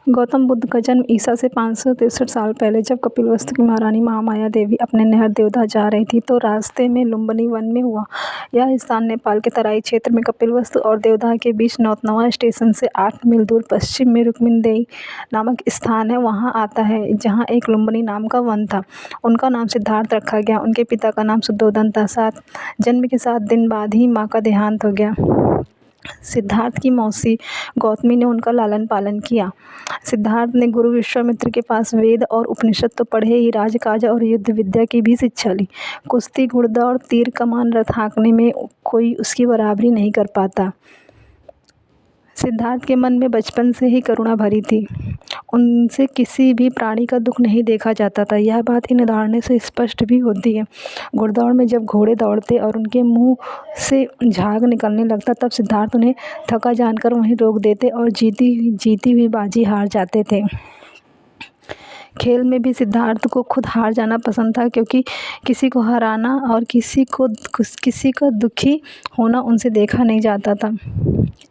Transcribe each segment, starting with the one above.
गौतम बुद्ध का जन्म ईसा से 563 साल पहले जब कपिलवस्तु की महारानी महामाया देवी अपने नहर देवदाह जा रही थी तो रास्ते में लुम्बिनी वन में हुआ। यह स्थान नेपाल के तराई क्षेत्र में कपिलवस्तु और देवदाह के बीच नौतनवा स्टेशन से 8 मील दूर पश्चिम में रुक्मिणीदेई नामक स्थान है वहाँ आता है, जहाँ एक लुम्बिनी नाम का वन था। उनका नाम सिद्धार्थ रखा गया। उनके पिता का नाम शुद्धोधन था। जन्म के 7 दिन बाद ही माँ का देहांत हो गया। सिद्धार्थ की मौसी गौतमी ने उनका लालन पालन किया। सिद्धार्थ ने गुरु विश्वामित्र के पास वेद और उपनिषद तो पढ़े ही, राजकाज और युद्ध विद्या की भी शिक्षा ली। कुश्ती, घुड़दौड़, तीर कमान, रथ हाँकने में कोई उसकी बराबरी नहीं कर पाता। सिद्धार्थ के मन में बचपन से ही करुणा भरी थी। उनसे किसी भी प्राणी का दुख नहीं देखा जाता था। यह बात इन उदाहरणों से स्पष्ट भी होती है। घुड़दौड़ में जब घोड़े दौड़ते और उनके मुंह से झाग निकलने लगता तब सिद्धार्थ उन्हें थका जानकर वहीं रोक देते और जीती हुई बाजी हार जाते थे। खेल में भी सिद्धार्थ को खुद हार जाना पसंद था, क्योंकि किसी को हराना और किसी का दुखी होना उनसे देखा नहीं जाता था।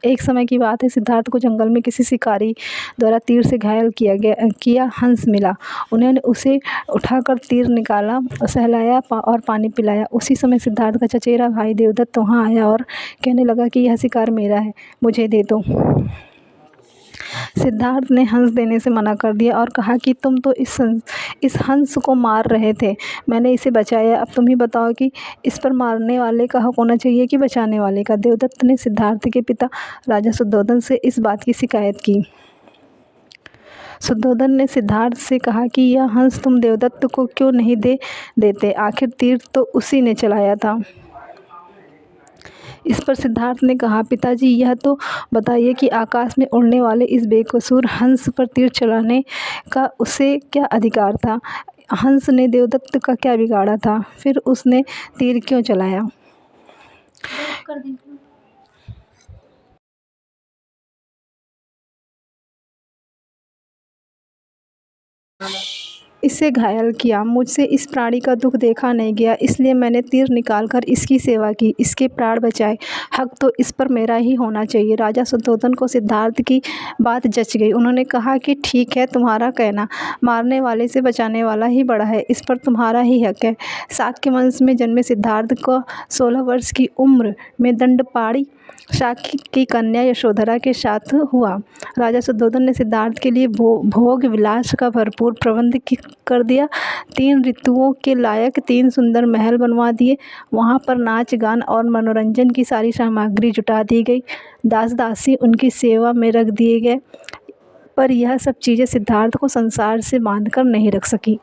एक समय की बात है, सिद्धार्थ को जंगल में किसी शिकारी द्वारा तीर से घायल किया हंस मिला। उन्होंने उसे उठाकर तीर निकाला, सहलाया और पानी पिलाया। उसी समय सिद्धार्थ का चचेरा भाई देवदत्त वहाँ आया और कहने लगा कि यह शिकार मेरा है, मुझे दे दो। सिद्धार्थ ने हंस देने से मना कर दिया और कहा कि तुम तो इस हंस को मार रहे थे, मैंने इसे बचाया। अब तुम ही बताओ कि इस पर मारने वाले का हक होना चाहिए कि बचाने वाले का। देवदत्त ने सिद्धार्थ के पिता राजा शुद्धोधन से इस बात की शिकायत की। शुद्धोधन ने सिद्धार्थ से कहा कि यह हंस तुम देवदत्त को क्यों नहीं दे देते, आखिर तीर तो उसी ने चलाया था। इस पर सिद्धार्थ ने कहा, पिताजी यह तो बताइए कि आकाश में उड़ने वाले इस बेकसूर हंस पर तीर चलाने का उसे क्या अधिकार था? हंस ने देवदत्त का क्या बिगाड़ा था? फिर उसने तीर क्यों चलाया? इसे घायल किया। मुझसे इस प्राणी का दुख देखा नहीं गया, इसलिए मैंने तीर निकालकर इसकी सेवा की, इसके प्राण बचाए। हक तो इस पर मेरा ही होना चाहिए। राजा शुद्धोधन को सिद्धार्थ की बात जच गई। उन्होंने कहा कि ठीक है, तुम्हारा कहना, मारने वाले से बचाने वाला ही बड़ा है, इस पर तुम्हारा ही हक है। शाक्य वंश में जन्मे सिद्धार्थ को 16 वर्ष की उम्र में दंडपाणी शाक्य की कन्या यशोधरा के साथ हुआ। राजा शुद्धोधन ने सिद्धार्थ के लिए भोग विलास का भरपूर प्रबंध कर दिया। 3 ऋतुओं के लायक 3 सुंदर महल बनवा दिए। वहाँ पर नाच गान और मनोरंजन की सारी सामग्री जुटा दी गई। दास दासी उनकी सेवा में रख दिए गए, पर यह सब चीज़ें सिद्धार्थ को संसार से बांध कर नहीं रख सकी।